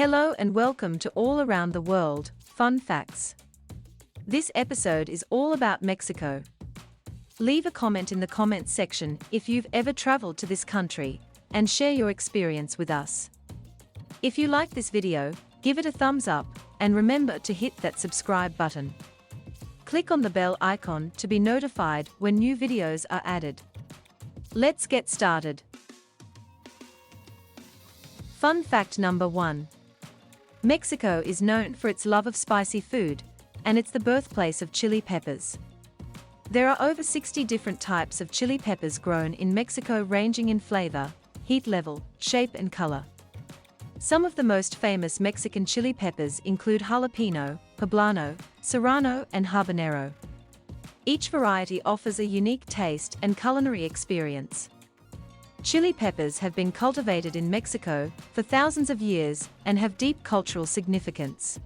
Hello and welcome to All Around the World, Fun Facts. This episode is all about Mexico. Leave a comment in the comments section if you've ever traveled to this country, and share your experience with us. If you like this video, give it a thumbs up, and remember to hit that subscribe button. Click on the bell icon to be notified when new videos are added. Let's get started. Fun fact number 1. Mexico is known for its love of spicy food, and it's the birthplace of chili peppers. There are over 60 different types of chili peppers grown in Mexico, ranging in flavor, heat level, shape and color. Some of the most famous Mexican chili peppers include jalapeno, poblano, serrano and habanero. Each variety offers a unique taste and culinary experience. Chili peppers have been cultivated in Mexico for thousands of years and have deep cultural significance.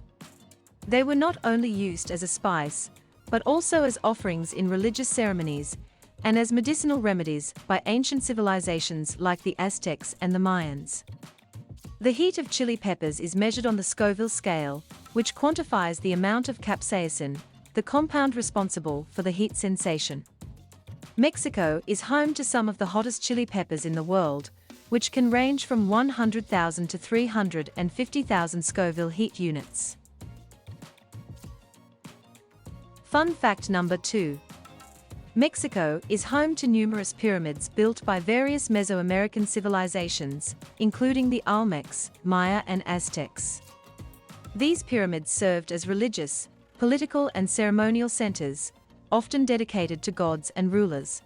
They were not only used as a spice, but also as offerings in religious ceremonies and as medicinal remedies by ancient civilizations like the Aztecs and the Mayans. The heat of chili peppers is measured on the Scoville scale, which quantifies the amount of capsaicin, the compound responsible for the heat sensation. Mexico is home to some of the hottest chili peppers in the world, which can range from 100,000 to 350,000 Scoville heat units. Fun fact number 2. Mexico is home to numerous pyramids built by various Mesoamerican civilizations, including the Olmecs, Maya and Aztecs. These pyramids served as religious, political and ceremonial centers, often dedicated to gods and rulers.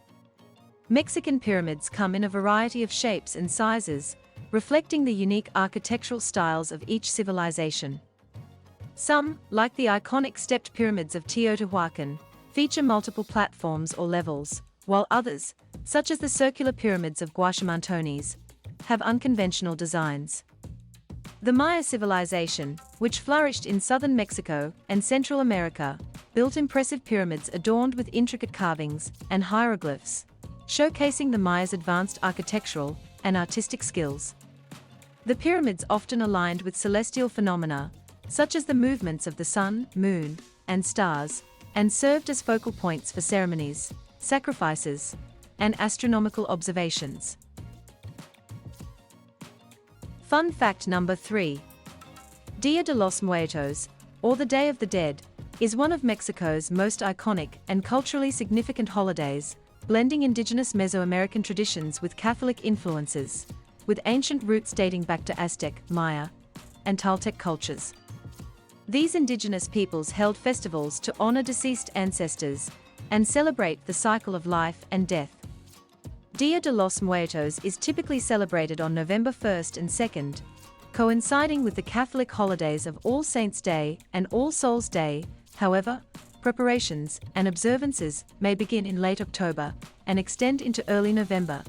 Mexican pyramids come in a variety of shapes and sizes, reflecting the unique architectural styles of each civilization. Some, like the iconic stepped pyramids of Teotihuacan, feature multiple platforms or levels, while others, such as the circular pyramids of Guaximantones, have unconventional designs. The Maya civilization, which flourished in southern Mexico and Central America, built impressive pyramids adorned with intricate carvings and hieroglyphs, showcasing the Mayas' advanced architectural and artistic skills. The pyramids often aligned with celestial phenomena, such as the movements of the sun, moon, and stars, and served as focal points for ceremonies, sacrifices, and astronomical observations. Fun fact number 3. Dia de los Muertos, or the Day of the Dead, is one of Mexico's most iconic and culturally significant holidays, blending indigenous Mesoamerican traditions with Catholic influences, with ancient roots dating back to Aztec, Maya, and Toltec cultures. These indigenous peoples held festivals to honor deceased ancestors and celebrate the cycle of life and death. Dia de los Muertos is typically celebrated on November 1st and 2nd, coinciding with the Catholic holidays of All Saints' Day and All Souls' Day. However, preparations and observances may begin in late October and extend into early November,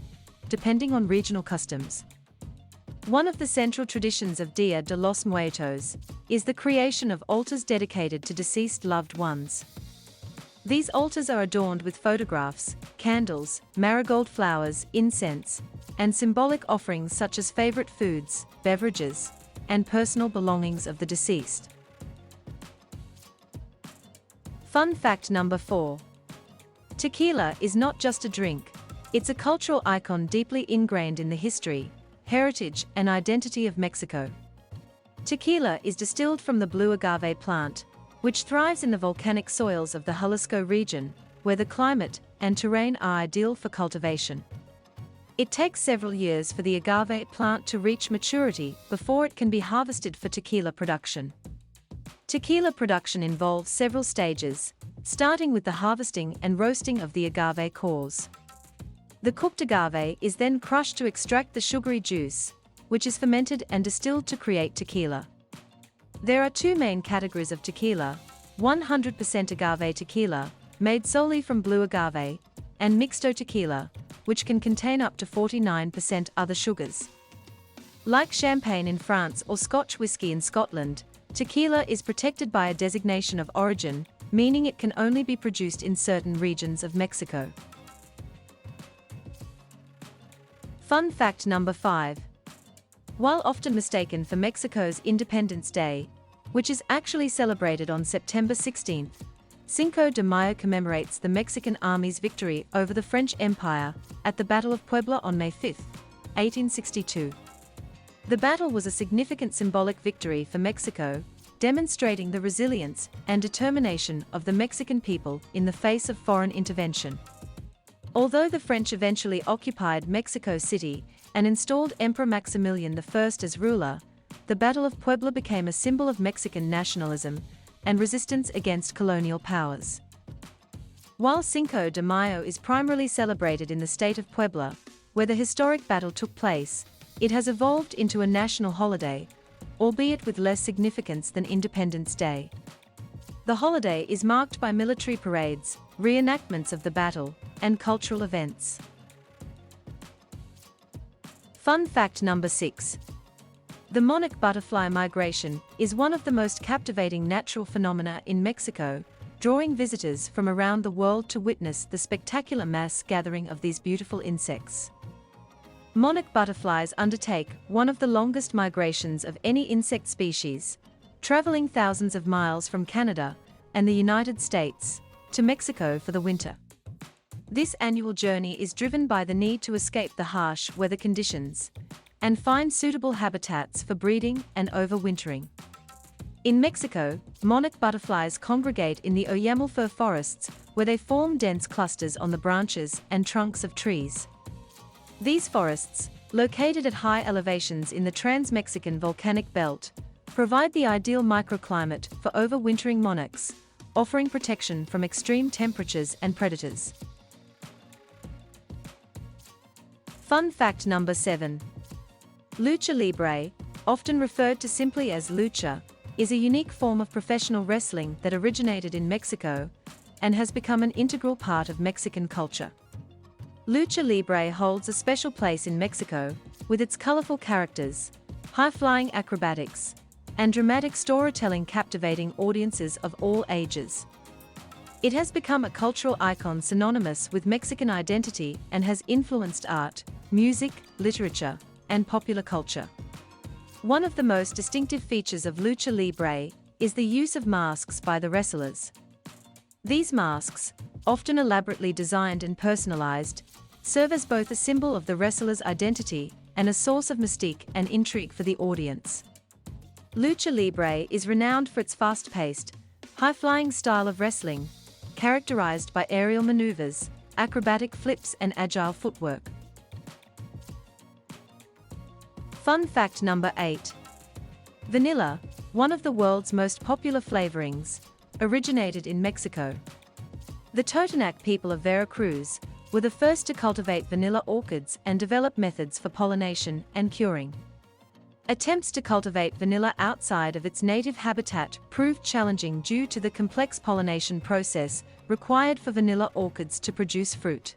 depending on regional customs. One of the central traditions of Dia de los Muertos is the creation of altars dedicated to deceased loved ones. These altars are adorned with photographs, candles, marigold flowers, incense, and symbolic offerings such as favorite foods, beverages, and personal belongings of the deceased. Fun fact number 4. Tequila is not just a drink, it's a cultural icon deeply ingrained in the history, heritage, and identity of Mexico. Tequila is distilled from the blue agave plant, which thrives in the volcanic soils of the Jalisco region, where the climate and terrain are ideal for cultivation. It takes several years for the agave plant to reach maturity before it can be harvested for tequila production. Tequila production involves several stages, starting with the harvesting and roasting of the agave cores. The cooked agave is then crushed to extract the sugary juice, which is fermented and distilled to create tequila. There are two main categories of tequila: 100% agave tequila, made solely from blue agave, and mixto tequila, which can contain up to 49% other sugars. Like champagne in France or Scotch whisky in Scotland, tequila is protected by a designation of origin, meaning it can only be produced in certain regions of Mexico. Fun fact number 5. While often mistaken for Mexico's Independence Day, which is actually celebrated on September 16th, Cinco de Mayo commemorates the Mexican Army's victory over the French Empire at the Battle of Puebla on May 5, 1862. The battle was a significant symbolic victory for Mexico, demonstrating the resilience and determination of the Mexican people in the face of foreign intervention. Although the French eventually occupied Mexico City and installed Emperor Maximilian I as ruler, the Battle of Puebla became a symbol of Mexican nationalism and resistance against colonial powers. While Cinco de Mayo is primarily celebrated in the state of Puebla, where the historic battle took place, it has evolved into a national holiday, albeit with less significance than Independence Day. The holiday is marked by military parades, reenactments of the battle, and cultural events. Fun fact number 6. The monarch butterfly migration is one of the most captivating natural phenomena in Mexico, drawing visitors from around the world to witness the spectacular mass gathering of these beautiful insects. Monarch butterflies undertake one of the longest migrations of any insect species, traveling thousands of miles from Canada and the United States to Mexico for the winter. This annual journey is driven by the need to escape the harsh weather conditions and find suitable habitats for breeding and overwintering. In Mexico, monarch butterflies congregate in the Oyamel fir forests, where they form dense clusters on the branches and trunks of trees. These forests, located at high elevations in the Trans-Mexican Volcanic Belt, provide the ideal microclimate for overwintering monarchs, offering protection from extreme temperatures and predators. Fun fact number 7. Lucha Libre, often referred to simply as lucha, is a unique form of professional wrestling that originated in Mexico and has become an integral part of Mexican culture. Lucha Libre holds a special place in Mexico, with its colorful characters, high-flying acrobatics, and dramatic storytelling captivating audiences of all ages. It has become a cultural icon synonymous with Mexican identity and has influenced art, music, literature, and popular culture. One of the most distinctive features of Lucha Libre is the use of masks by the wrestlers. These masks, often elaborately designed and personalized, serve as both a symbol of the wrestler's identity and a source of mystique and intrigue for the audience. Lucha Libre is renowned for its fast-paced, high-flying style of wrestling, characterized by aerial maneuvers, acrobatic flips, and agile footwork. Fun fact number 8. Vanilla, one of the world's most popular flavorings, originated in Mexico. The Totonac people of Veracruz were the first to cultivate vanilla orchids and develop methods for pollination and curing. Attempts to cultivate vanilla outside of its native habitat proved challenging due to the complex pollination process required for vanilla orchids to produce fruit.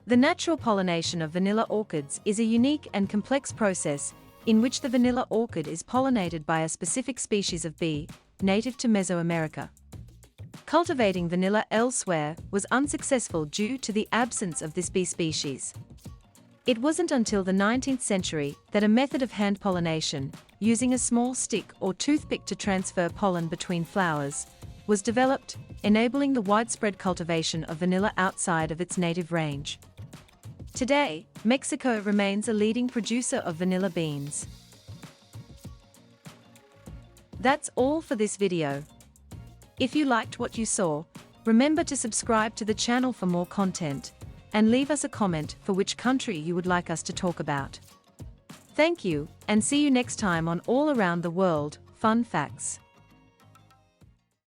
The natural pollination of vanilla orchids is a unique and complex process in which the vanilla orchid is pollinated by a specific species of bee, native to Mesoamerica. Cultivating vanilla elsewhere was unsuccessful due to the absence of this bee species. It wasn't until the 19th century that a method of hand pollination, using a small stick or toothpick to transfer pollen between flowers, was developed, enabling the widespread cultivation of vanilla outside of its native range. Today, Mexico remains a leading producer of vanilla beans. That's all for this video. If you liked what you saw, remember to subscribe to the channel for more content, and leave us a comment for which country you would like us to talk about. Thank you, and see you next time on All Around the World, Fun Facts.